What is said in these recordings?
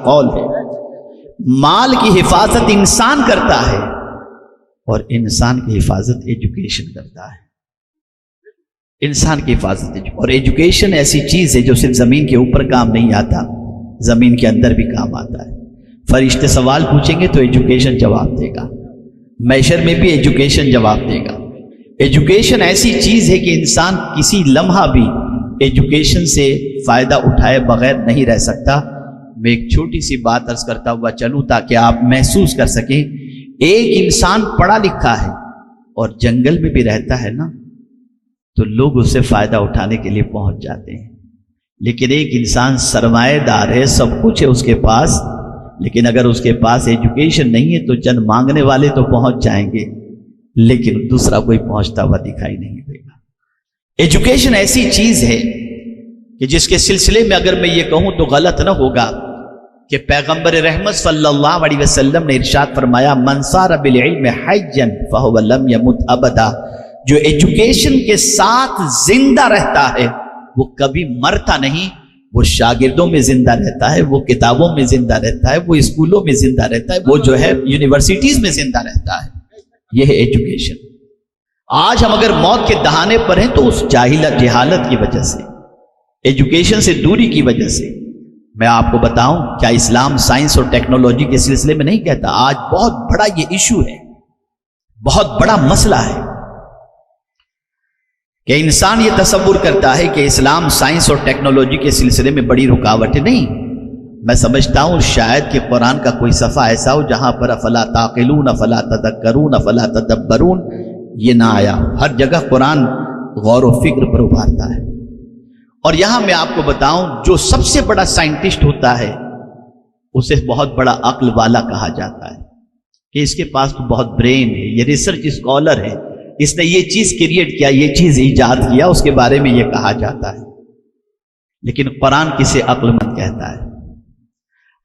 قول ہے۔ مال کی حفاظت انسان کرتا ہے اور انسان کی حفاظت ایجوکیشن کرتا ہے۔ انسان کی حفاظت اور ایجوکیشن ایسی چیز ہے جو صرف زمین کے اوپر کام نہیں آتا، زمین کے اندر بھی کام آتا ہے۔ فرشتے سوال پوچھیں گے تو ایجوکیشن جواب دے گا، محشر میں بھی ایجوکیشن جواب دے گا۔ ایجوکیشن ایسی چیز ہے کہ انسان کسی لمحہ بھی ایجوکیشن سے فائدہ اٹھائے بغیر نہیں رہ سکتا۔ میں ایک چھوٹی سی بات عرض کرتا ہوا چلوں تاکہ آپ محسوس کر سکیں۔ ایک انسان پڑھا لکھا ہے اور جنگل میں بھی رہتا ہے نا، تو لوگ اس سے فائدہ اٹھانے کے لیے پہنچ جاتے ہیں۔ لیکن ایک انسان سرمایہ دار ہے، سب کچھ ہے اس کے پاس، لیکن اگر اس کے پاس ایجوکیشن نہیں ہے تو چند مانگنے والے تو پہنچ جائیں گے، لیکن دوسرا کوئی پہنچتا ہوا دکھائی نہیں دے گا۔ ایجوکیشن ایسی چیز ہے کہ جس کے سلسلے میں اگر میں یہ کہوں تو غلط نہ ہوگا کہ پیغمبر رحمت صلی اللہ علیہ وسلم نے ارشاد فرمایا، من سار بالعلم حیا فهو لم يمت ابدا، جو ایجوکیشن کے ساتھ زندہ رہتا ہے وہ کبھی مرتا نہیں، وہ شاگردوں میں زندہ رہتا ہے، وہ کتابوں میں زندہ رہتا ہے، وہ اسکولوں میں زندہ رہتا ہے، وہ جو ہے یونیورسٹیز میں زندہ رہتا ہے۔ یہ ہے ایجوکیشن۔ آج ہم اگر موت کے دہانے پر ہیں تو اس جہالت کی وجہ سے، ایجوکیشن سے دوری کی وجہ سے۔ میں آپ کو بتاؤں، کیا اسلام سائنس اور ٹیکنالوجی کے سلسلے میں نہیں کہتا؟ آج بہت بڑا یہ ایشو ہے، بہت بڑا مسئلہ ہے کہ انسان یہ تصور کرتا ہے کہ اسلام سائنس اور ٹیکنالوجی کے سلسلے میں بڑی رکاوٹ ہے۔ نہیں، میں سمجھتا ہوں شاید کہ قرآن کا کوئی صفحہ ایسا ہو جہاں پر افلا تعقلون افلا تذکرون افلا تدبرون یہ نہ آیا۔ ہر جگہ قرآن غور و فکر پر ابھارتا ہے۔ اور یہاں میں آپ کو بتاؤں، جو سب سے بڑا سائنٹسٹ ہوتا ہے اسے بہت بڑا عقل والا کہا جاتا ہے کہ اس کے پاس تو بہت برین ہے، یہ ریسرچ اسکالر ہے، اس نے یہ چیز کریٹ کیا، یہ چیز ایجاد کیا، اس کے بارے میں یہ کہا جاتا ہے۔ لیکن قرآن کسے عقل مند کہتا ہے؟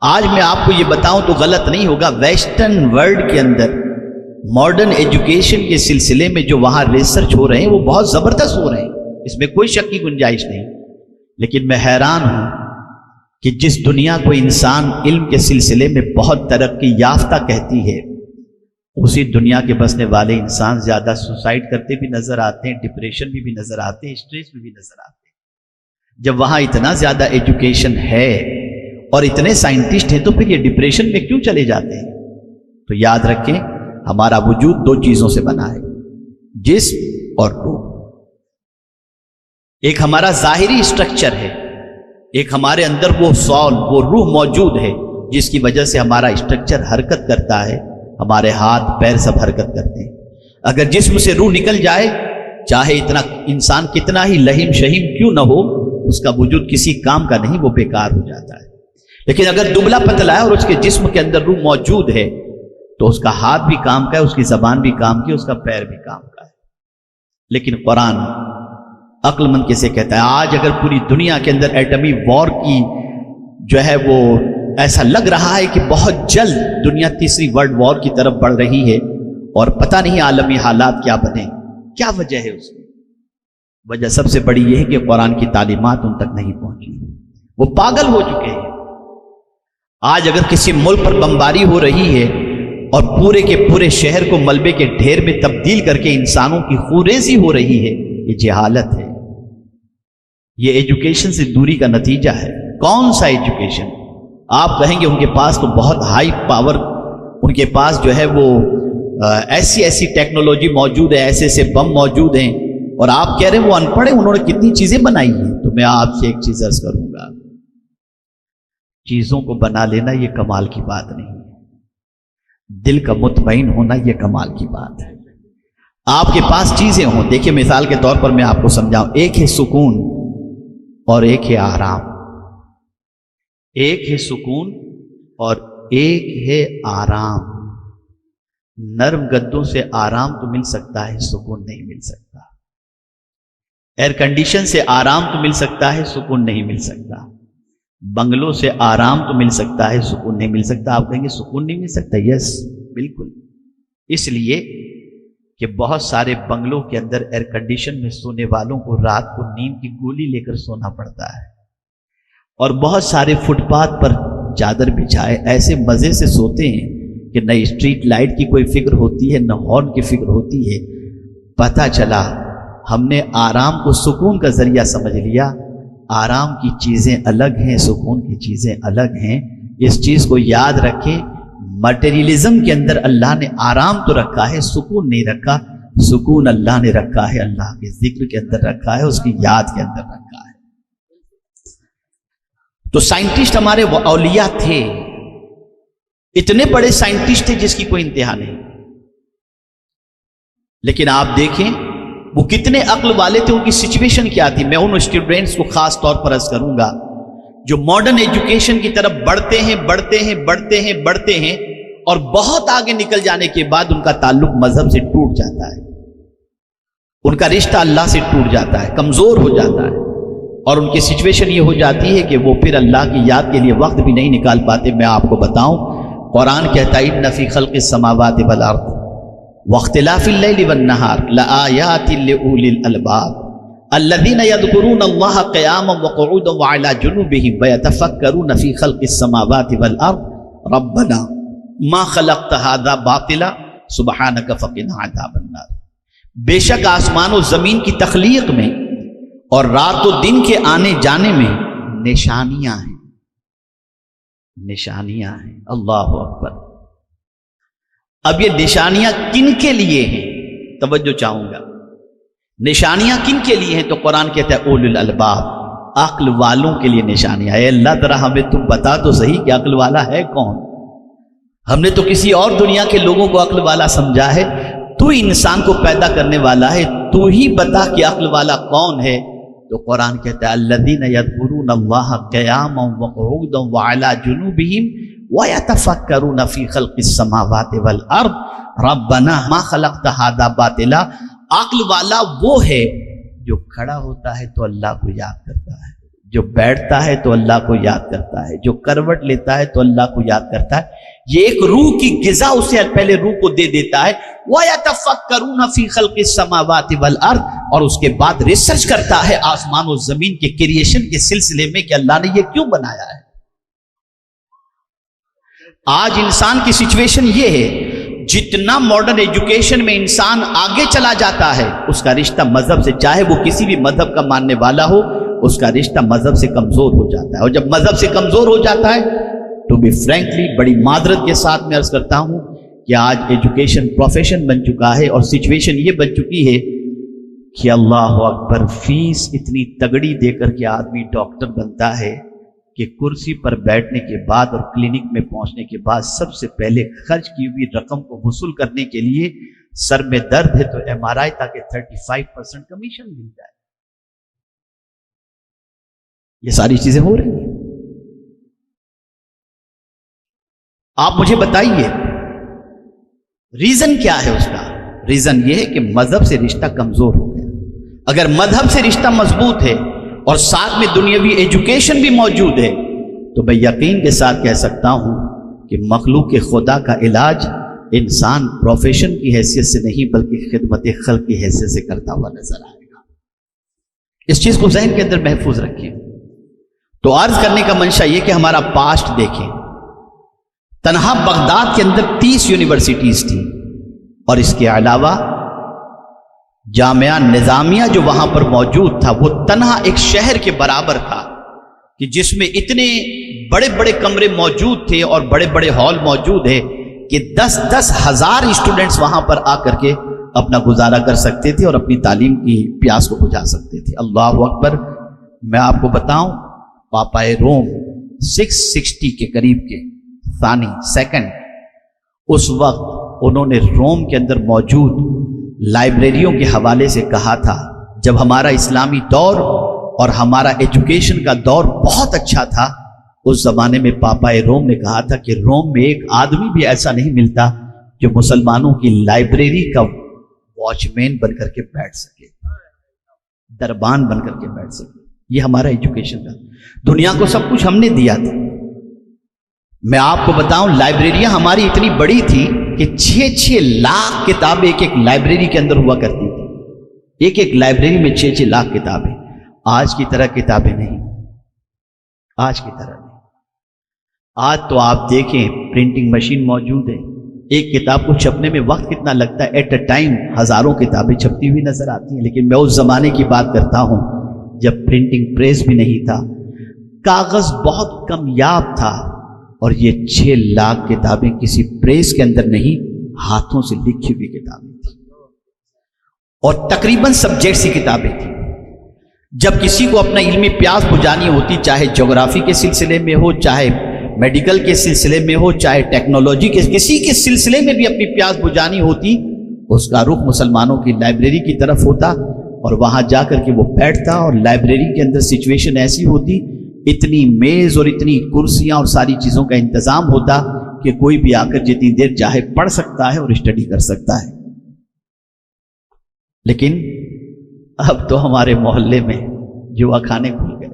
آج میں آپ کو یہ بتاؤں تو غلط نہیں ہوگا، ویسٹرن ورلڈ کے اندر ماڈرن ایجوکیشن کے سلسلے میں جو وہاں ریسرچ ہو رہے ہیں وہ بہت زبردست ہو رہے ہیں، اس میں کوئی شک کی گنجائش نہیں۔ لیکن میں حیران ہوں کہ جس دنیا کو انسان علم کے سلسلے میں بہت ترقی یافتہ کہتی ہے، اسی دنیا کے بسنے والے انسان زیادہ سوسائڈ کرتے بھی نظر آتے ہیں، ڈپریشن میں بھی نظر آتے ہیں، اسٹریس میں بھی نظر آتے ہیں۔ جب وہاں اتنا زیادہ ایجوکیشن ہے اور اتنے سائنٹسٹ ہیں تو پھر یہ ڈپریشن میں کیوں چلے جاتے ہیں؟ تو یاد رکھیں، ہمارا وجود دو چیزوں سے بنا ہے، جسم اور روح۔ ایک ہمارا ظاہری اسٹرکچر ہے، ایک ہمارے اندر وہ سول، وہ روح موجود ہے جس کی وجہ سے ہمارا اسٹرکچر حرکت کرتا ہے، ہمارے ہاتھ پیر سب حرکت کرتے ہیں۔ اگر جسم سے روح نکل جائے، چاہے اتنا انسان کتنا ہی لہیم شہیم کیوں نہ ہو، اس کا وجود کسی کام کا نہیں، وہ بیکار ہو جاتا ہے۔ لیکن اگر دبلا پتلا ہے اور اس کے جسم کے اندر روح موجود ہے تو اس کا ہاتھ بھی کام کا ہے، اس کی زبان بھی کام کی، اس کا پیر بھی کام کا ہے۔ لیکن قرآن عقل مند کسے کہتا ہے؟ آج اگر پوری دنیا کے اندر ایٹمی وار کی جو ہے وہ ایسا لگ رہا ہے کہ بہت جلد دنیا تیسری ورلڈ وار کی طرف بڑھ رہی ہے اور پتہ نہیں عالمی حالات کیا بنے، کیا وجہ ہے اس کی؟ وجہ سب سے بڑی یہ ہے کہ قرآن کی تعلیمات ان تک نہیں پہنچی، وہ پاگل ہو چکے ہیں۔ آج اگر کسی ملک پر بمباری ہو رہی ہے اور پورے کے پورے شہر کو ملبے کے ڈھیر میں تبدیل کر کے انسانوں کی خوریزی ہو رہی ہے، یہ جہالت ہے، یہ ایجوکیشن سے دوری کا نتیجہ ہے۔ کون سا ایجوکیشن؟ آپ کہیں گے ان کے پاس تو بہت ہائی پاور، ان کے پاس جو ہے وہ ایسی ایسی ٹیکنالوجی موجود ہے، ایسے ایسے بم موجود ہیں، اور آپ کہہ رہے ہیں وہ ان پڑھ ہیں، انہوں نے کتنی چیزیں بنائی ہیں۔ تو میں آپ سے ایک چیز عرض کروں گا، چیزوں کو بنا لینا یہ کمال کی بات نہیں ہے، دل کا مطمئن ہونا یہ کمال کی بات ہے۔ آپ کے پاس چیزیں ہوں، دیکھیں مثال کے طور پر میں آپ کو سمجھاؤں، ایک ہے سکون اور ایک ہے آرام، ایک ہے سکون اور ایک ہے آرام۔ نرم گدوں سے آرام تو مل سکتا ہے، سکون نہیں مل سکتا۔ ایئر کنڈیشن سے آرام تو مل سکتا ہے، سکون نہیں مل سکتا۔ بنگلوں سے آرام تو مل سکتا ہے، سکون نہیں مل سکتا۔ آپ کہیں گے سکون نہیں مل سکتا؟ یس، بالکل، اس لیے کہ بہت سارے بنگلوں کے اندر ایئر کنڈیشن میں سونے والوں کو رات کو نیند کی گولی لے کر سونا پڑتا ہے، اور بہت سارے فٹ پاتھ پر چادر بچھائے ایسے مزے سے سوتے ہیں کہ نہ اسٹریٹ لائٹ کی کوئی فکر ہوتی ہے، نہ ہارن کی فکر ہوتی ہے۔ پتہ چلا ہم نے آرام کو سکون کا ذریعہ سمجھ لیا۔ آرام کی چیزیں الگ ہیں، سکون کی چیزیں الگ ہیں۔ اس چیز کو یاد رکھیں، مٹیریلزم کے اندر اللہ نے آرام تو رکھا ہے، سکون نہیں رکھا۔ سکون اللہ نے رکھا ہے، اللہ کے ذکر کے اندر رکھا ہے، اس کی یاد کے اندر رکھا ہے۔ تو سائنٹسٹ ہمارے وہ اولیاء تھے، اتنے بڑے سائنٹسٹ تھے جس کی کوئی انتہا نہیں، لیکن آپ دیکھیں وہ کتنے عقل والے تھے، ان کی سچویشن کیا تھی۔ میں ان اسٹوڈنٹس کو خاص طور پر عرض کروں گا جو ماڈرن ایجوکیشن کی طرف بڑھتے ہیں اور بہت آگے نکل جانے کے بعد ان کا تعلق مذہب سے ٹوٹ جاتا ہے، ان کا رشتہ اللہ سے ٹوٹ جاتا ہے، کمزور ہو جاتا ہے، اور ان کی سچویشن یہ ہو جاتی ہے کہ وہ پھر اللہ کی یاد کے لیے وقت بھی نہیں نکال پاتے۔ میں آپ کو بتاؤں، قرآن کہتا ہے ان فی خلق السماوات والارض واختلاف اللیل والنہار لآیات لأولی الالباب الذین یذکرون اللہ قیاما وقعودا وعلی جنوبہم ویتفکرون فی خلق السماوات والارض ربنا ما خلقت ھذا باطلا سبحانک فقنا عذاب النار۔ بے شک آسمان و زمین کی تخلیق میں اور رات و دن کے آنے جانے میں نشانیاں ہیں، نشانیاں ہیں۔ اللہ اکبر۔ اب یہ نشانیاں کن کے لیے ہیں؟ توجہ چاہوں گا، نشانیاں کن کے لیے ہیں؟ تو قرآن کہتا ہے اولو الالباب، عقل والوں کے لیے نشانیاں۔ اے اللہ ذرا ہمیں تم بتا تو صحیح کہ عقل والا ہے کون؟ ہم نے تو کسی اور دنیا کے لوگوں کو عقل والا سمجھا ہے، تو انسان کو پیدا کرنے والا ہے، تو ہی بتا کہ عقل والا کون ہے۔ تو قرآن کہتا ہے الذین یذکرون اللہ قیاما وقعودا وعلی جنوبہم ویتفکرون فی خلق السماوات والارض ربنا ما خلقت ھذا باطلا۔ عقل والا وہ ہے جو کھڑا ہوتا ہے تو اللہ کو یاد کرتا ہے، جو بیٹھتا ہے تو اللہ کو یاد کرتا ہے، جو کروٹ لیتا ہے تو اللہ کو یاد کرتا ہے۔ یہ ایک روح کی غذا اسے پہلے روح کو دے دیتا ہے، وَيَتَفَكَّرُونَ فِي خَلْقِ السَّمَاوَاتِ وَالْأَرْضِ، اور اس کے بعد ریسرچ کرتا ہے آسمان و زمین کے کریشن کے سلسلے میں کہ اللہ نے یہ کیوں بنایا ہے۔ آج انسان کی سچویشن یہ ہے، جتنا ماڈرن ایجوکیشن میں انسان آگے چلا جاتا ہے اس کا رشتہ مذہب سے، چاہے وہ کسی بھی مذہب کا ماننے والا ہو، اس کا رشتہ مذہب سے کمزور ہو جاتا ہے۔ اور جب مذہب سے کمزور ہو جاتا ہے تو بھی فرینکلی بڑی معذرت کے ساتھ میں عرض کرتا ہوں کہ آج ایجوکیشن پروفیشن بن چکا ہے، اور سچویشن یہ بن چکی ہے کہ اللہ اکبر، فیس اتنی تگڑی دے کر کے آدمی ڈاکٹر بنتا ہے کہ کرسی پر بیٹھنے کے بعد اور کلینک میں پہنچنے کے بعد سب سے پہلے خرچ کی ہوئی رقم کو وصول کرنے کے لیے سر میں درد ہے تو ایم آر آئی تاکہ 35% کمیشن مل جائے۔ یہ ساری چیزیں ہو رہی ہیں۔ آپ مجھے بتائیے ریزن کیا ہے اس کا؟ ریزن یہ ہے کہ مذہب سے رشتہ کمزور ہو گیا۔ اگر مذہب سے رشتہ مضبوط ہے اور ساتھ میں دنیاوی ایجوکیشن بھی موجود ہے تو میں یقین کے ساتھ کہہ سکتا ہوں کہ مخلوق خدا کا علاج انسان پروفیشن کی حیثیت سے نہیں بلکہ خدمت خلق کی حیثیت سے کرتا ہوا نظر آئے گا۔ اس چیز کو ذہن کے اندر محفوظ رکھیں۔ تو عرض کرنے کا منشا یہ کہ ہمارا پاسٹ دیکھیں، تنہا بغداد کے اندر 30 یونیورسٹیز تھیں، اور اس کے علاوہ جامعہ نظامیہ جو وہاں پر موجود تھا وہ تنہا ایک شہر کے برابر تھا کہ جس میں اتنے بڑے بڑے کمرے موجود تھے اور بڑے بڑے ہال موجود ہیں کہ 10-10 ہزار اسٹوڈنٹس وہاں پر آ کر کے اپنا گزارا کر سکتے تھے اور اپنی تعلیم کی پیاس کو بجھا سکتے تھے۔ اللہ اکبر۔ میں آپ کو بتاؤں، پاپائے روم 660 کے قریب کے سیکنڈ اس وقت انہوں نے روم کے اندر موجود لائبریریوں کے حوالے سے کہا تھا، جب ہمارا اسلامی دور اور ہمارا ایجوکیشن کا دور بہت اچھا تھا، اس زمانے میں پاپائے روم نے کہا تھا کہ روم میں ایک آدمی بھی ایسا نہیں ملتا جو مسلمانوں کی لائبریری کا واچ مین بن کر کے بیٹھ سکے، دربان بن کر کے بیٹھ سکے۔ یہ ہمارا ایجوکیشن تھا۔ دنیا کو سب کچھ ہم نے دیا تھا۔ میں آپ کو بتاؤں، لائبریریاں ہماری اتنی بڑی تھی کہ 6-6 لاکھ کتابیں ایک ایک لائبریری کے اندر ہوا کرتی تھی۔ ایک ایک لائبریری میں 6-6 لاکھ کتابیں۔ آج کی طرح کتابیں نہیں، آج کی طرح نہیں۔ آج تو آپ دیکھیں پرنٹنگ مشین موجود ہے، ایک کتاب کو چھپنے میں وقت کتنا لگتا ہے، ایٹ اے ٹائم ہزاروں کتابیں چھپتی ہوئی نظر آتی ہیں. لیکن میں اس زمانے کی بات کرتا ہوں جب پرنٹنگ پریس بھی نہیں تھا، کاغذ بہت کمیاب تھا، اور یہ 6 لاکھ کتابیں کسی پریس کے اندر نہیں، ہاتھوں سے لکھی ہوئی کتابیں تھیں، اور تقریباً سبجیکٹس کی کتابیں تھیں. جب کسی کو اپنا علمی پیاس بجھانی ہوتی، چاہے جغرافی کے سلسلے میں ہو، چاہے میڈیکل کے سلسلے میں ہو، چاہے ٹیکنالوجی کے کسی کے سلسلے میں بھی اپنی پیاس بجھانی ہوتی، اس کا رخ مسلمانوں کی لائبریری کی طرف ہوتا، اور وہاں جا کر کے وہ بیٹھتا، اور لائبریری کے اندر سچویشن ایسی ہوتی، اتنی میز اور اتنی کرسیاں اور ساری چیزوں کا انتظام ہوتا کہ کوئی بھی آ کر جتنی دیر چاہے پڑھ سکتا ہے اور اسٹڈی کر سکتا ہے. لیکن اب تو ہمارے محلے میں جوا خانے کھل گئے،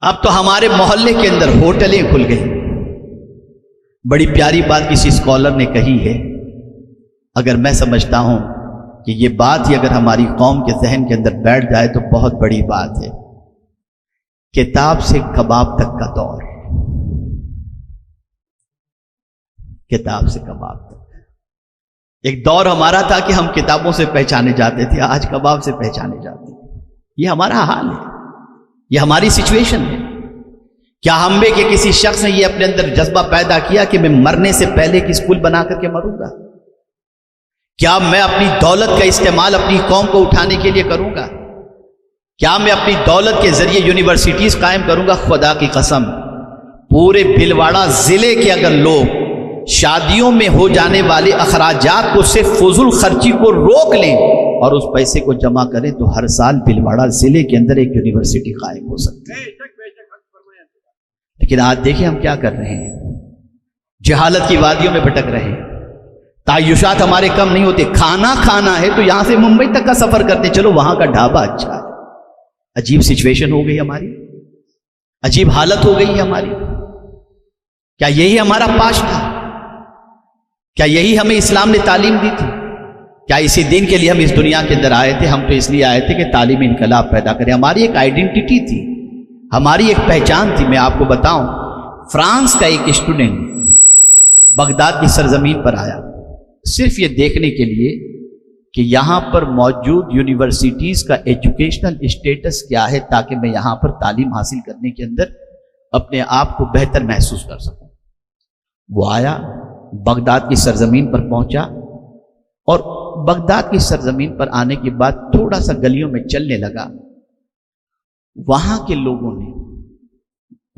اب تو ہمارے محلے کے اندر ہوٹلیں کھل گئی. بڑی پیاری بات کسی اسکالر نے کہی ہے، اگر میں سمجھتا ہوں کہ یہ بات ہی اگر ہماری قوم کے ذہن کے اندر بیٹھ جائے تو بہت بڑی بات ہے. کتاب سے کباب تک کا دور، کتاب سے کباب تک. ایک دور ہمارا تھا کہ ہم کتابوں سے پہچانے جاتے تھے، آج کباب سے پہچانے جاتے ہیں. یہ ہمارا حال ہے، یہ ہماری سچویشن ہے. کیا ہم میں کہ کسی شخص نے یہ اپنے اندر جذبہ پیدا کیا کہ میں مرنے سے پہلے ایک اسکول بنا کر کے مروں گا؟ کیا میں اپنی دولت کا استعمال اپنی قوم کو اٹھانے کے لیے کروں گا؟ کیا میں اپنی دولت کے ذریعے یونیورسٹیز قائم کروں گا؟ خدا کی قسم، پورے بھلواڑہ ضلع کے اگر لوگ شادیوں میں ہو جانے والے اخراجات کو صرف فضول خرچی کو روک لیں اور اس پیسے کو جمع کریں تو ہر سال بھلواڑہ ضلع کے اندر ایک یونیورسٹی قائم ہو سکتی ہے. لیکن آج دیکھیں ہم کیا کر رہے ہیں، جہالت کی وادیوں میں بھٹک رہے ہیں. تعیشات ہمارے کم نہیں ہوتے. کھانا کھانا ہے تو یہاں سے ممبئی تک کا سفر کرتے، چلو وہاں کا ڈھابا اچھا ہے. عجیب سچویشن ہو گئی ہماری، عجیب حالت ہو گئی ہماری. کیا یہی ہمارا پاش تھا؟ کیا یہی ہمیں اسلام نے تعلیم دی تھی؟ کیا اسی دن کے لیے ہم اس دنیا کے اندر آئے تھے؟ ہم تو اس لیے آئے تھے کہ تعلیمی انقلاب پیدا کریں. ہماری ایک آئیڈینٹی تھی، ہماری ایک پہچان تھی. میں آپ کو بتاؤں، فرانس کا ایک اسٹوڈنٹ بغداد کی سرزمین پر آیا صرف یہ دیکھنے کے لیے کہ یہاں پر موجود یونیورسٹیز کا ایجوکیشنل اسٹیٹس کیا ہے، تاکہ میں یہاں پر تعلیم حاصل کرنے کے اندر اپنے آپ کو بہتر محسوس کر سکوں. وہ آیا، بغداد کی سرزمین پر پہنچا، اور بغداد کی سرزمین پر آنے کے بعد تھوڑا سا گلیوں میں چلنے لگا. وہاں کے لوگوں نے،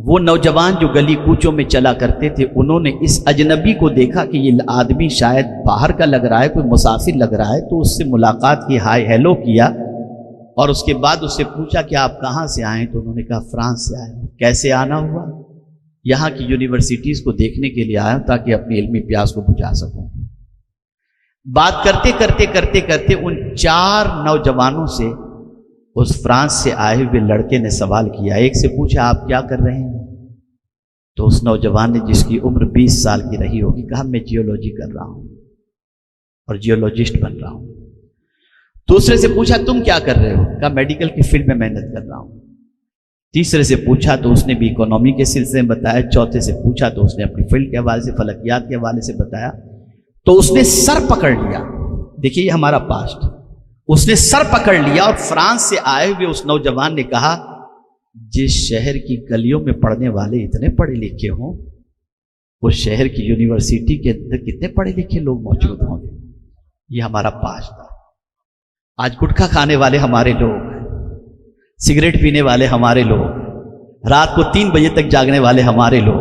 وہ نوجوان جو گلی کوچوں میں چلا کرتے تھے، انہوں نے اس اجنبی کو دیکھا کہ یہ آدمی شاید باہر کا لگ رہا ہے، کوئی مسافر لگ رہا ہے، تو اس سے ملاقات کی، ہائے ہیلو کیا، اور اس کے بعد اس سے پوچھا کہ آپ کہاں سے آئے؟ تو انہوں نے کہا فرانس سے آئے. کیسے آنا ہوا؟ یہاں کی یونیورسٹیز کو دیکھنے کے لیے آیا تاکہ اپنی علمی پیاس کو بجھا سکوں. بات کرتے کرتے کرتے کرتے ان 4 نوجوانوں سے اس فرانس سے آئے ہوئے لڑکے نے سوال کیا. ایک سے پوچھا آپ کیا کر رہے ہیں؟ تو اس نوجوان نے، جس کی عمر 20 سال کی رہی ہوگی، کہا میں جیولوجی کر رہا ہوں اور جیولوجسٹ بن رہا ہوں. دوسرے سے پوچھا تم کیا کر رہے ہو؟ کہا میڈیکل کی فیلڈ میں محنت کر رہا ہوں. تیسرے سے پوچھا تو اس نے بھی اکانومی کے سلسلے میں بتایا. چوتھے سے پوچھا تو اس نے اپنی فیلڈ کے حوالے سے، فلکیات کے حوالے سے بتایا. تو اس نے سر پکڑ لیا. دیکھیے یہ ہمارا پاسٹ. اس نے سر پکڑ لیا اور فرانس سے آئے ہوئے اس نوجوان نے کہا، جس شہر کی گلیوں میں پڑھنے والے اتنے پڑھے لکھے ہوں، اس شہر کی یونیورسٹی کے اندر کتنے پڑھے لکھے لوگ موجود ہوں گے. یہ ہمارا پاسٹ تھا. آج گٹکھا کھانے والے ہمارے لوگ، سگریٹ پینے والے ہمارے لوگ، رات کو 3 بجے تک جاگنے والے ہمارے لوگ،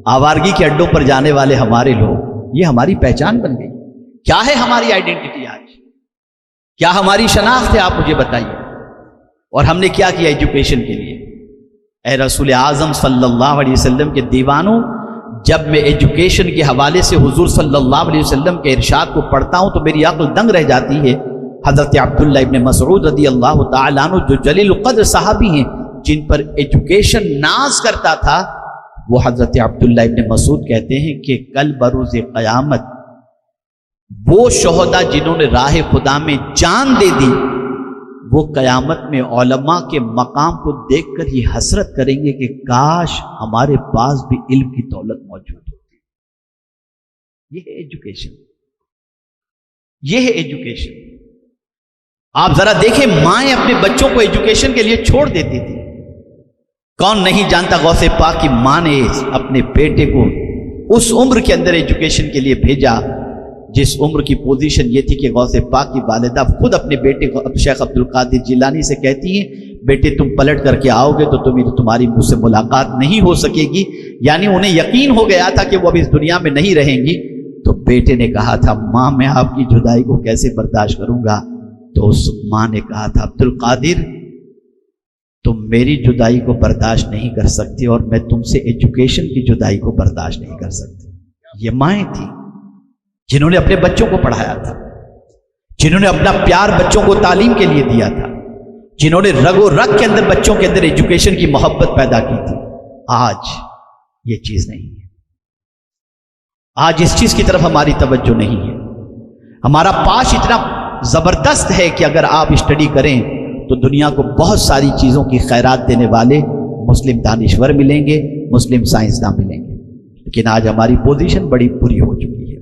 آوارگی کے اڈوں پر جانے والے ہمارے لوگ، یہ ہماری پہچان بن گئی. کیا ہے ہماری آئیڈینٹی آج؟ کیا ہماری شناخت ہے؟ آپ مجھے بتائیے. اور ہم نے کیا کیا ایجوکیشن کے لیے؟ اے رسول اعظم صلی اللہ علیہ وسلم کے دیوانوں، جب میں ایجوکیشن کے حوالے سے حضور صلی اللہ علیہ وسلم کے ارشاد کو پڑھتا ہوں تو میری عقل دنگ رہ جاتی ہے. حضرت عبداللہ ابن مسعود رضی اللہ تعالیٰ عنہ، جو جلیل القدر صحابی ہیں، جن پر ایجوکیشن ناز کرتا تھا، وہ حضرت عبداللہ ابن مسعود کہتے ہیں کہ کل بروز قیامت وہ شہداء جنہوں نے راہ خدا میں جان دے دی، وہ قیامت میں علماء کے مقام کو دیکھ کر یہ حسرت کریں گے کہ کاش ہمارے پاس بھی علم کی دولت موجود ہوتی. یہ ہے ایجوکیشن. یہ ہے ایجوکیشن. آپ ذرا دیکھیں مائیں اپنے بچوں کو ایجوکیشن کے لیے چھوڑ دیتی تھی. کون نہیں جانتا غوث پاک کی ماں نے اپنے بیٹے کو اس عمر کے اندر ایجوکیشن کے لیے بھیجا جس عمر کی پوزیشن یہ تھی کہ غوث پاک کی والدہ خود اپنے بیٹے کو شیخ عبد القادر جیلانی سے کہتی ہیں بیٹے تم پلٹ کر کے آؤ گے تو تمہاری مجھ سے ملاقات نہیں ہو سکے گی. یعنی انہیں یقین ہو گیا تھا کہ وہ اب اس دنیا میں نہیں رہیں گی. تو بیٹے نے کہا تھا ماں میں آپ کی جدائی کو کیسے برداشت کروں گا. تو اس ماں نے کہا تھا عبد القادر تم میری جدائی کو برداشت نہیں کر سکتے اور میں تم سے ایجوکیشن کی جدائی کو برداشت نہیں کر سکتی. یہ مائیں تھیں جنہوں نے اپنے بچوں کو پڑھایا تھا, جنہوں نے اپنا پیار بچوں کو تعلیم کے لیے دیا تھا, جنہوں نے رگ و رگ کے اندر بچوں کے اندر ایجوکیشن کی محبت پیدا کی تھی. آج یہ چیز نہیں ہے. آج اس چیز کی طرف ہماری توجہ نہیں ہے. ہمارا پاس اتنا زبردست ہے کہ اگر آپ اسٹڈی کریں تو دنیا کو بہت ساری چیزوں کی خیرات دینے والے مسلم دانشور ملیں گے, مسلم سائنسداں ملیں گے. لیکن آج ہماری پوزیشن بڑی بری ہو چکی ہے.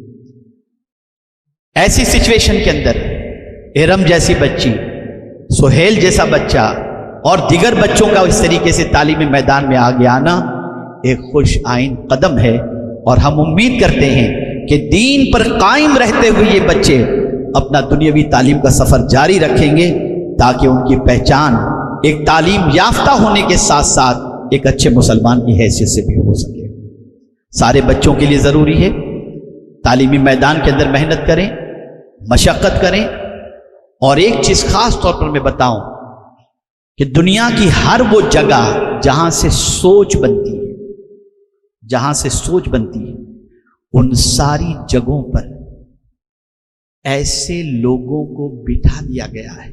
ایسی سچویشن کے اندر ارم جیسی بچی, سہیل جیسا بچہ اور دیگر بچوں کا اس طریقے سے تعلیمی میدان میں آگے آنا ایک خوش آئین قدم ہے. اور ہم امید کرتے ہیں کہ دین پر قائم رہتے ہوئے یہ بچے اپنا دنیاوی تعلیم کا سفر جاری رکھیں گے تاکہ ان کی پہچان ایک تعلیم یافتہ ہونے کے ساتھ ساتھ ایک اچھے مسلمان کی حیثیت سے بھی ہو سکے. سارے بچوں کے لیے ضروری ہے تعلیمی میدان کے اندر محنت کریں, مشقت کریں. اور ایک چیز خاص طور پر میں بتاؤں کہ دنیا کی ہر وہ جگہ جہاں سے سوچ بنتی ہے, جہاں سے سوچ بنتی ہے, ان ساری جگہوں پر ایسے لوگوں کو بٹھا دیا گیا ہے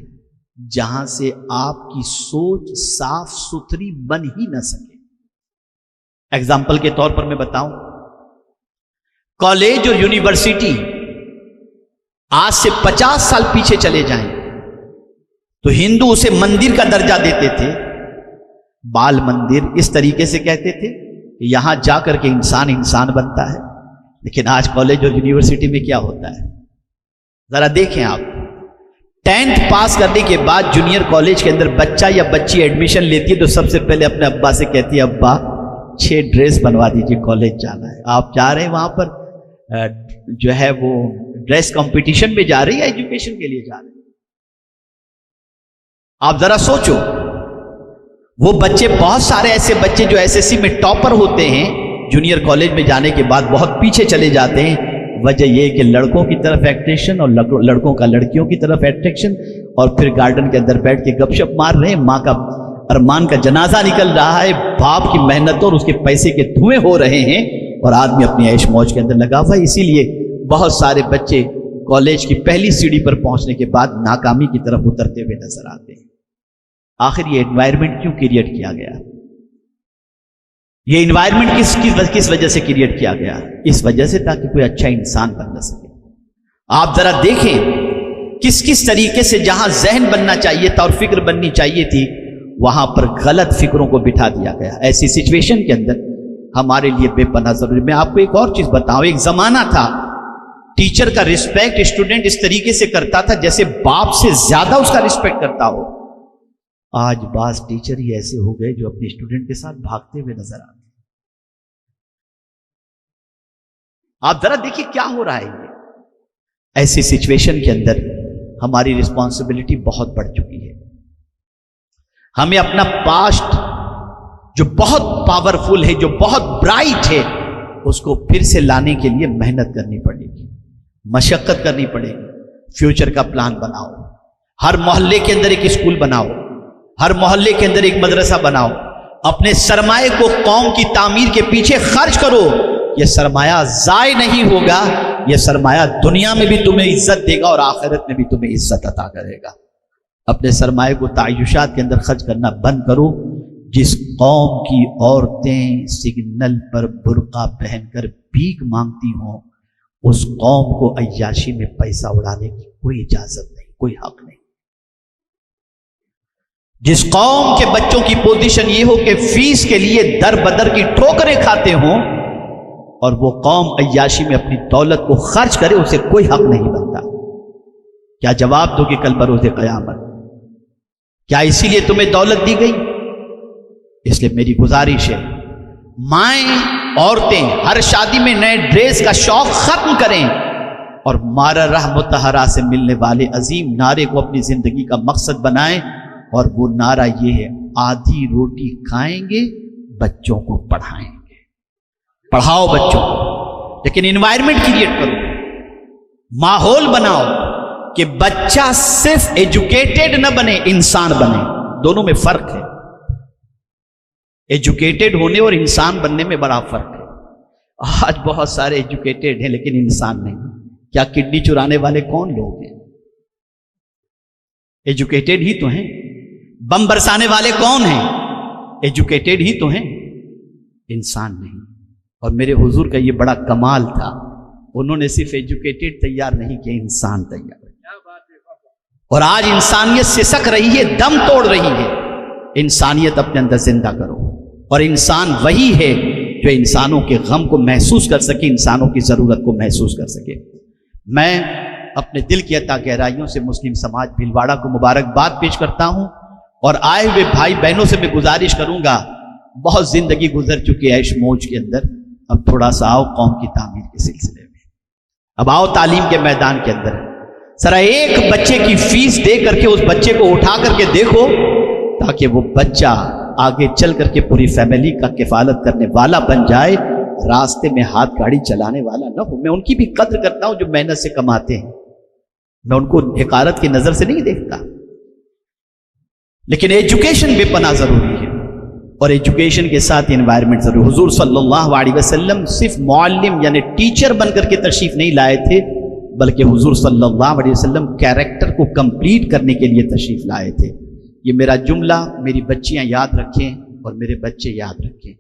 جہاں سے آپ کی سوچ صاف ستھری بن ہی نہ سکے. ایگزامپل کے طور پر میں بتاؤں, کالج اور یونیورسٹی آج سے 50 سال پیچھے چلے جائیں تو ہندو اسے مندر کا درجہ دیتے تھے, بال مندر اس طریقے سے کہتے تھے کہ یہاں جا کر کے انسان انسان بنتا ہے. لیکن آج کالج اور یونیورسٹی میں کیا ہوتا ہے ذرا دیکھیں آپ. 10th پاس کرنے کے بعد جونیئر کالج کے اندر بچہ یا بچی ایڈمیشن لیتی ہے تو سب سے پہلے اپنے ابا سے کہتی ہے ابا 6 ڈریس بنوا دیجیے, کالج جانا ہے. آپ جا رہے ہیں وہاں پر جو ہے وہ ڈریس کمپٹیشن میں جا رہے ہیں یا ایجوکیشن کے لیے جا رہے ہیں؟ آپ ذرا سوچو. وہ بچے, بہت سارے ایسے بچے جو ایس ایس سی میں ٹاپر ہوتے ہیں جونیئر کالج میں جانے کے بعد بہت پیچھے چلے جاتے ہیں. وجہ یہ کہ لڑکوں کی طرف اٹریکشن اور لڑکوں کا لڑکیوں کی طرف اٹریکشن, اور پھر گارڈن کے اندر بیٹھ کے گپ شپ مار رہے ہیں. ماں کا ارمان کا جنازہ نکل رہا ہے, باپ کی محنت اور اس کے پیسے کے دھوئیں ہو رہے ہیں اور آدمی اپنی عیش موج کے اندر لگا ہوا ہے. اسی لیے بہت سارے بچے کالج کی پہلی سیڑھی پر پہنچنے کے بعد ناکامی کی طرف اترتے ہوئے نظر آتے ہیں. آخر یہ انوائرمنٹ کیوں کریٹ کیا گیا؟ یہ انوائرمنٹ کس وجہ سے کریٹ کیا گیا؟ اس وجہ سے تاکہ کوئی اچھا انسان بن نہ سکے. آپ ذرا دیکھیں کس طریقے سے جہاں ذہن بننا چاہیے تھا اور فکر بننی چاہیے تھی وہاں پر غلط فکروں کو بٹھا دیا گیا. ایسی سچویشن کے اندر ہمارے لیے بے پناہ ضروری. میں آپ کو ایک اور چیز بتاؤں, ایک زمانہ تھا ٹیچر کا رسپیکٹ اسٹوڈنٹ اس طریقے سے کرتا تھا جیسے باپ سے زیادہ اس کا رسپیکٹ کرتا ہو. آج بعض ٹیچر ہی ایسے ہو گئے جو اپنے اسٹوڈنٹ کے ساتھ بھاگتے ہوئے نظر آتے. آپ ذرا دیکھیے کیا ہو رہا ہے. یہ ایسی سچویشن کے اندر ہماری رسپانسبلٹی بہت بڑھ چکی ہے. ہمیں اپنا پاسٹ جو بہت پاورفل ہے, جو بہت برائٹ ہے, اس کو پھر سے لانے کے لیے محنت کرنی پڑے گی, مشقت کرنی پڑے گی. فیوچر کا پلان بناؤ, ہر محلے کے اندر ایک اسکول بناؤ, ہر محلے کے اندر ایک مدرسہ بناؤ, اپنے سرمایہ کو قوم کی تعمیر کے پیچھے خرچ کرو. یہ سرمایہ ضائع نہیں ہوگا, یہ سرمایہ دنیا میں بھی تمہیں عزت دے گا اور آخرت میں بھی تمہیں عزت عطا کرے گا. اپنے سرمایہ کو تعیشات کے اندر خرچ کرنا بند کرو. جس قوم کی عورتیں سگنل پر برقع پہن کر بھیک مانگتی ہوں اس قوم کو عیاشی میں پیسہ اڑانے کی کوئی اجازت نہیں, کوئی حق نہیں. جس قوم کے بچوں کی پوزیشن یہ ہو کہ فیس کے لیے در بدر کی ٹھوکریں کھاتے ہوں اور وہ قوم عیاشی میں اپنی دولت کو خرچ کرے، اسے کوئی حق نہیں بنتا. کیا جواب دو کہ کل بروز قیامت؟ کیا اسی لیے تمہیں دولت دی گئی؟ اس لیے میری گزارش ہے، مائیں عورتیں ہر شادی میں نئے ڈریس کا شوق ختم کریں اور مارا رہ متحرہ سے ملنے والے عظیم نعرے کو اپنی زندگی کا مقصد بنائیں. اور وہ نعرہ یہ ہے، آدھی روٹی کھائیں گے، بچوں کو پڑھائیں گے. پڑھاؤ بچوں کو، لیکن انوائرمنٹ کریٹ کرو، ماحول بناؤ کہ بچہ صرف ایجوکیٹڈ نہ بنے، انسان بنے. دونوں میں فرق ہے. ایجوکیٹڈ ہونے اور انسان بننے میں بڑا فرق ہے. آج بہت سارے ایجوکیٹڈ ہیں لیکن انسان نہیں. کیا کڈنی چرانے والے کون لوگ ہیں؟ ایجوکیٹڈ ہی تو ہیں. بم برسانے والے کون ہیں؟ ایجوکیٹڈ ہی تو ہیں، انسان نہیں. اور میرے حضور کا یہ بڑا کمال تھا، انہوں نے صرف ایجوکیٹڈ تیار نہیں کیا، انسان تیار. اور آج انسانیت سسک رہی ہے، دم توڑ رہی ہے. انسانیت اپنے اندر زندہ کرو. اور انسان وہی ہے جو انسانوں کے غم کو محسوس کر سکے، انسانوں کی ضرورت کو محسوس کر سکے. میں اپنے دل کی عطا گہرائیوں سے مسلم سماج بھیلواڑہ کو مبارکباد پیش کرتا ہوں، اور آئے ہوئے بھائی بہنوں سے میں گزارش کروں گا، بہت زندگی گزر چکی ہے عیش موج کے اندر، اب تھوڑا سا آؤ قوم کی تعمیر کے سلسلے میں، اب آؤ تعلیم کے میدان کے اندر. ذرا ایک بچے کی فیس دے کر کے اس بچے کو اٹھا کر کے دیکھو، تاکہ وہ بچہ آگے چل کر کے پوری فیملی کا کفالت کرنے والا بن جائے، راستے میں ہاتھ گاڑی چلانے والا نہ ہو. میں ان کی بھی قدر کرتا ہوں جو محنت سے کماتے ہیں، میں ان کو حقارت کی نظر سے نہیں دیکھتا. لیکن ایجوکیشن بے پناہ ضروری ہے، اور ایجوکیشن کے ساتھ انوائرمنٹ ضروری. حضور صلی اللہ علیہ وسلم صرف معلم یعنی ٹیچر بن کر کے تشریف نہیں لائے تھے، بلکہ حضور صلی اللہ علیہ وسلم کیریکٹر کو کمپلیٹ کرنے کے لیے تشریف لائے تھے. یہ میرا جملہ میری بچیاں یاد رکھیں اور میرے بچے یاد رکھیں.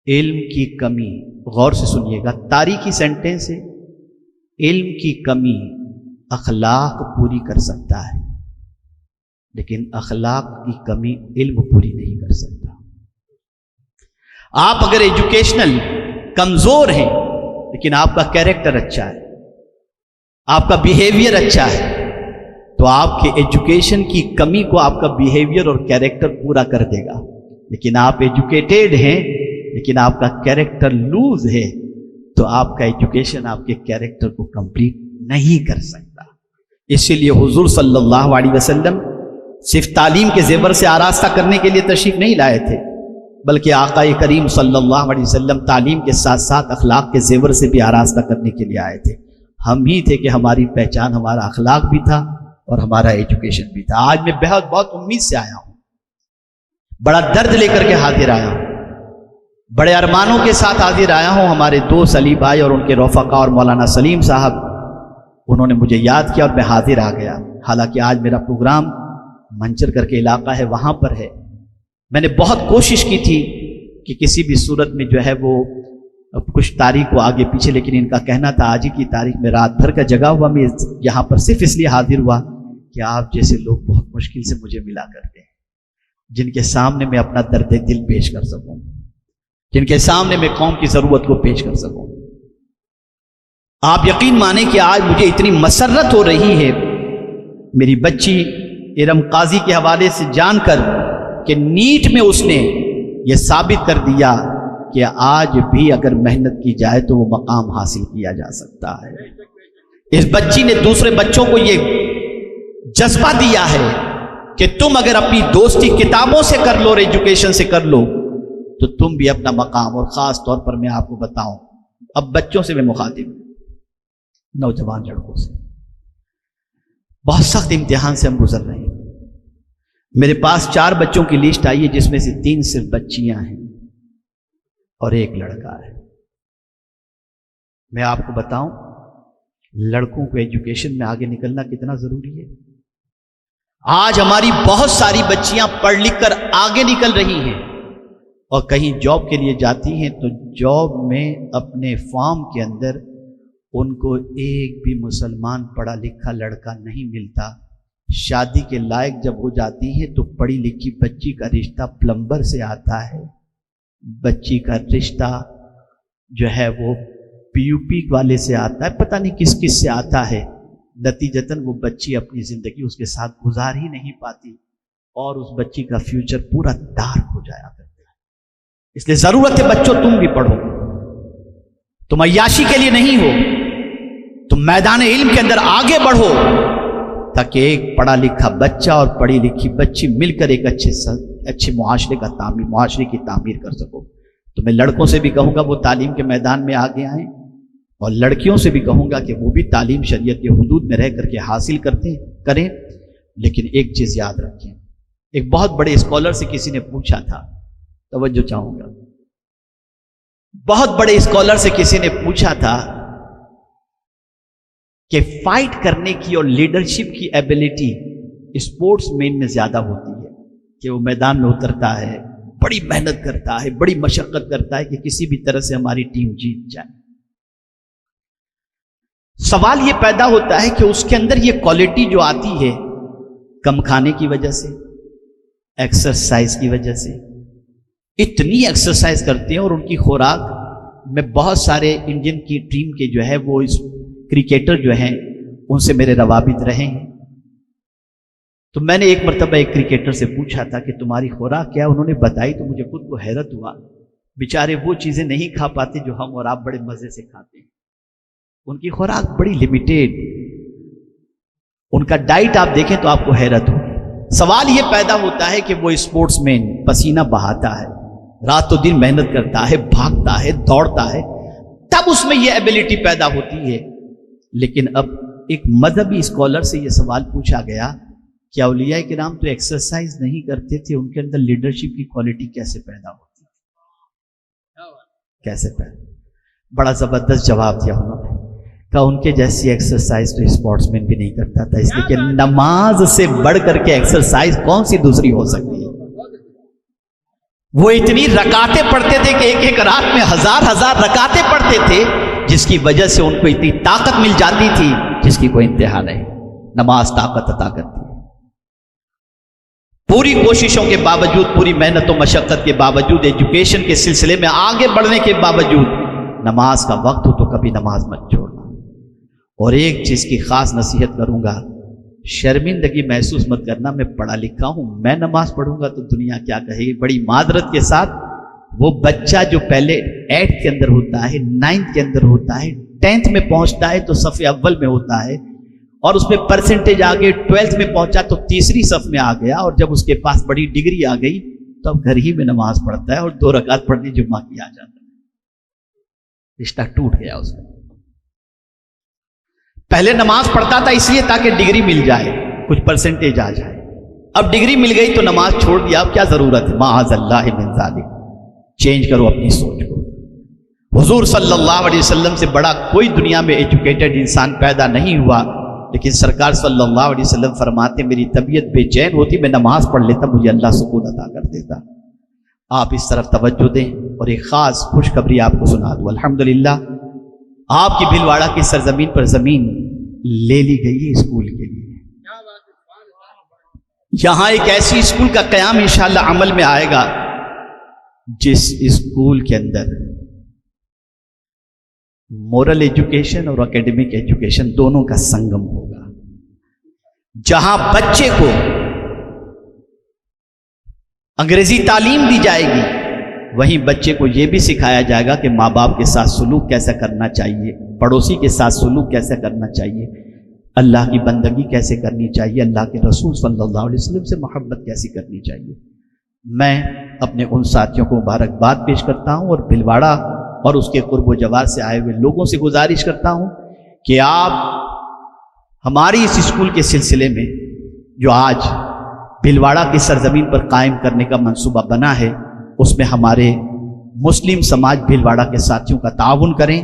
علم کی کمی، غور سے سنیے گا، تاریخی سینٹینس ہے. علم کی کمی اخلاق پوری کر سکتا ہے، لیکن اخلاق کی کمی علم پوری نہیں کر سکتا. آپ اگر ایجوکیشنل کمزور ہیں لیکن آپ کا کیریکٹر اچھا ہے، آپ کا بیہیویئر اچھا ہے، تو آپ کے ایجوکیشن کی کمی کو آپ کا بیہیویئر اور کیریکٹر پورا کر دے گا. لیکن آپ ایجوکیٹڈ ہیں لیکن آپ کا کیریکٹر لوز ہے، تو آپ کا ایجوکیشن آپ کے کیریکٹر کو کمپلیٹ نہیں کر سکتا. اسی لیے حضور صلی اللہ علیہ وسلم صرف تعلیم کے زیور سے آراستہ کرنے کے لیے تشریف نہیں لائے تھے، بلکہ آقا کریم صلی اللہ علیہ وسلم تعلیم کے ساتھ ساتھ اخلاق کے زیور سے بھی آراستہ کرنے کے لیے آئے تھے. ہم ہی تھے کہ ہماری پہچان ہمارا اخلاق بھی تھا اور ہمارا ایجوکیشن بھی تھا. آج میں بہت امید سے آیا ہوں، بڑا درد لے کر کے حاضر آیا ہوں، بڑے ارمانوں کے ساتھ حاضر آیا ہوں. ہمارے دوست علی بھائی اور ان کے رفقا اور مولانا سلیم صاحب، انہوں نے مجھے یاد کیا اور میں حاضر آ گیا. حالانکہ آج میرا پروگرام منچر کر کے علاقہ ہے، وہاں پر ہے. میں نے بہت کوشش کی تھی کہ کسی بھی صورت میں جو ہے وہ کچھ تاریخ کو آگے پیچھے، لیکن ان کا کہنا تھا آج ہی کی تاریخ میں رات بھر کا جگہ ہوا. میں یہاں پر صرف اس لیے حاضر ہوا کہ آپ جیسے لوگ بہت مشکل سے مجھے ملا کرتے ہیں، جن کے سامنے میں اپنا درد دل پیش کر سکوں، جن کے سامنے میں قوم کی ضرورت کو پیش کر سکوں. آپ یقین مانیں کہ آج مجھے اتنی مسرت ہو رہی ہے میری بچی ارم قاضی کے حوالے سے جان کر کہ نیٹ میں اس نے یہ ثابت کر دیا کہ آج بھی اگر محنت کی جائے تو وہ مقام حاصل کیا جا سکتا ہے. اس بچی نے دوسرے بچوں کو یہ جذبہ دیا ہے کہ تم اگر اپنی دوستی کتابوں سے کر لو اور ایجوکیشن سے کر لو تو تم بھی اپنا مقام. اور خاص طور پر میں آپ کو بتاؤں، اب بچوں سے میں مخاطب ہوں، نوجوان لڑکوں سے. بہت سخت امتحان سے ہم گزر رہے ہیں. میرے پاس 4 بچوں کی لسٹ آئی ہے، جس میں سے 3 صرف بچیاں ہیں اور 1 لڑکا ہے. میں آپ کو بتاؤں، لڑکوں کو ایجوکیشن میں آگے نکلنا کتنا ضروری ہے. آج ہماری بہت ساری بچیاں پڑھ لکھ کر آگے نکل رہی ہیں اور کہیں جاب کے لیے جاتی ہیں تو جاب میں اپنے فارم کے اندر ان کو ایک بھی مسلمان پڑھا لکھا لڑکا نہیں ملتا. شادی کے لائق جب ہو جاتی ہے تو پڑھی لکھی بچی کا رشتہ پلمبر سے آتا ہے، بچی کا رشتہ جو ہے وہ پی یو پی والے سے آتا ہے، پتہ نہیں کس کس سے آتا ہے۔ نتیجتاً وہ بچی اپنی زندگی اس کے ساتھ گزار ہی نہیں پاتی اور اس بچی کا فیوچر پورا ڈارک ہو جایا کرتا ہے۔ اس لیے ضرورت ہے بچوں تم بھی پڑھو، تم عیاشی کے لیے نہیں ہو، تم میدان علم کے اندر آگے بڑھو تاکہ ایک پڑھا لکھا بچہ اور پڑھی لکھی بچی مل کر ایک اچھے معاشرے کی تعمیر کر سکو۔ تو میں لڑکوں سے بھی کہوں گا وہ تعلیم کے میدان میں آگے آئیں، اور لڑکیوں سے بھی کہوں گا کہ وہ بھی تعلیم شریعت کے حدود میں رہ کر کے حاصل کریں، لیکن ایک چیز یاد رکھیں۔ ایک بہت بڑے اسکالر سے کسی نے پوچھا تھا، توجہ چاہوں گا، بہت بڑے اسکالر سے کسی نے پوچھا تھا کہ فائٹ کرنے کی اور لیڈرشپ کی ایبلٹی اسپورٹس مین میں زیادہ ہوتی ہے، کہ وہ میدان میں اترتا ہے، بڑی محنت کرتا ہے، بڑی مشقت کرتا ہے کہ کسی بھی طرح سے ہماری ٹیم جیت جائے۔ سوال یہ پیدا ہوتا ہے کہ اس کے اندر یہ کوالٹی جو آتی ہے کم کھانے کی وجہ سے، ایکسرسائز کی وجہ سے، اتنی ایکسرسائز کرتے ہیں، اور ان کی خوراک میں بہت سارے انڈین کی ٹیم کے جو ہے وہ کرکٹر جو ہیں ان سے میرے روابط رہے ہیں۔ تو میں نے ایک مرتبہ ایک کرکٹر سے پوچھا تھا کہ تمہاری خوراک کیا؟ انہوں نے بتائی تو مجھے خود کو حیرت ہوا، بیچارے وہ چیزیں نہیں کھا پاتے جو ہم اور آپ بڑے مزے سے کھاتے ہیں، ان کی خوراک بڑی لمیٹیڈ، ان کا ڈائٹ آپ دیکھیں تو آپ کو حیرت ہو۔ سوال یہ پیدا ہوتا ہے کہ وہ اسپورٹس مین پسینہ بہاتا ہے، رات و دن محنت کرتا ہے، بھاگتا ہے، دوڑتا ہے، تب اس میں یہ ایبلٹی پیدا ہوتی ہے۔ لیکن اب ایک مذہبی اسکالر سے یہ سوال پوچھا گیا کہ اولیاء کرام تو ایکسرسائز نہیں کرتے تھے، ان کے اندر لیڈرشپ کی کوالٹی کیسے پیدا ہوتی؟ کیسے پیدا؟ بڑا زبردست جواب دیا انہوں نے، کہا ان کے جیسی ایکسرسائز تو اسپورٹس مین بھی نہیں کرتا تھا، اس لیے کہ نماز سے بڑھ کر کے ایکسرسائز کون سی دوسری ہو سکتی ہے؟ وہ اتنی رکعتیں پڑھتے تھے کہ ایک ایک رات میں ہزار رکعتیں پڑھتے تھے، جس کی وجہ سے ان کو اتنی طاقت مل جاتی تھی جس کی کوئی انتہا نہیں۔ نماز طاقت عطا کرتی ہے۔ پوری کوششوں کے باوجود، پوری محنت و مشقت کے باوجود، ایجوکیشن کے سلسلے میں آگے بڑھنے کے باوجود، نماز کا وقت ہو تو کبھی نماز مت چھوڑنا۔ اور ایک چیز کی خاص نصیحت کروں گا، شرمندگی محسوس مت کرنا، میں پڑھا لکھا ہوں، میں نماز پڑھوں گا تو دنیا کیا کہے گی۔ بڑی معذرت کے ساتھ وہ بچہ جو پہلے 8 کے اندر ہوتا ہے، 9 کے اندر ہوتا ہے، 10 میں پہنچتا ہے تو صف اول میں ہوتا ہے، اور اس میں پرسنٹیج آگے 12 میں پہنچا تو تیسری صف میں آ گیا، اور جب اس کے پاس بڑی ڈگری آ گئی تو اب گھر ہی میں نماز پڑھتا ہے اور 2 رکعت پڑھنے جمعہ کی آ جاتا ہے۔ رشتہ ٹوٹ گیا اس کا۔ پہلے نماز پڑھتا تھا اس لیے تاکہ ڈگری مل جائے، کچھ پرسنٹیج آ جائے، اب ڈگری مل گئی تو نماز چھوڑ دیا، اب کیا ضرورت ہے؟ معاذ اللہ من ذالک۔ چینج کرو اپنی سوچ کو۔ حضور صلی اللہ علیہ وسلم سے بڑا کوئی دنیا میں ایجوکیٹڈ انسان پیدا نہیں ہوا، لیکن سرکار صلی اللہ علیہ وسلم فرماتے میری طبیعت بے چین ہوتی، میں نماز پڑھ لیتا، مجھے اللہ سکون عطا کر دیتا۔ آپ اس طرف توجہ دیں اور ایک خاص خوشخبری آپ کو سنا دوں۔ الحمدللہ آپ کی بھلواڑہ کی سرزمین پر زمین لے لی گئی ہے اسکول کے لیے۔ یہاں ایک ایسی اسکول کا قیام انشاءاللہ عمل میں آئے گا جس اسکول کے اندر مورل ایجوکیشن اور اکیڈمک ایجوکیشن دونوں کا سنگم ہوگا، جہاں بچے کو انگریزی تعلیم دی جائے گی، وہیں بچے کو یہ بھی سکھایا جائے گا کہ ماں باپ کے ساتھ سلوک کیسے کرنا چاہیے، پڑوسی کے ساتھ سلوک کیسے کرنا چاہیے، اللہ کی بندگی کیسے کرنی چاہیے، اللہ کے رسول صلی اللہ علیہ وسلم سے محبت کیسی کرنی چاہیے۔ میں اپنے ان ساتھیوں کو مبارکباد پیش کرتا ہوں اور بھلواڑہ اور اس کے قرب و جوار سے آئے ہوئے لوگوں سے گزارش کرتا ہوں کہ آپ ہماری اس اسکول کے سلسلے میں جو آج بھلواڑہ کی سرزمین پر قائم کرنے کا منصوبہ بنا ہے، اس میں ہمارے مسلم سماج بھلواڑہ کے ساتھیوں کا تعاون کریں،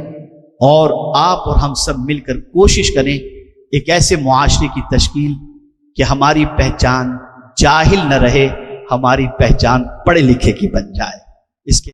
اور آپ اور ہم سب مل کر کوشش کریں ایک ایسے معاشرے کی تشکیل کہ ہماری پہچان جاہل نہ رہے، ہماری پہچان پڑھے لکھے کی بن جائے۔ اس کے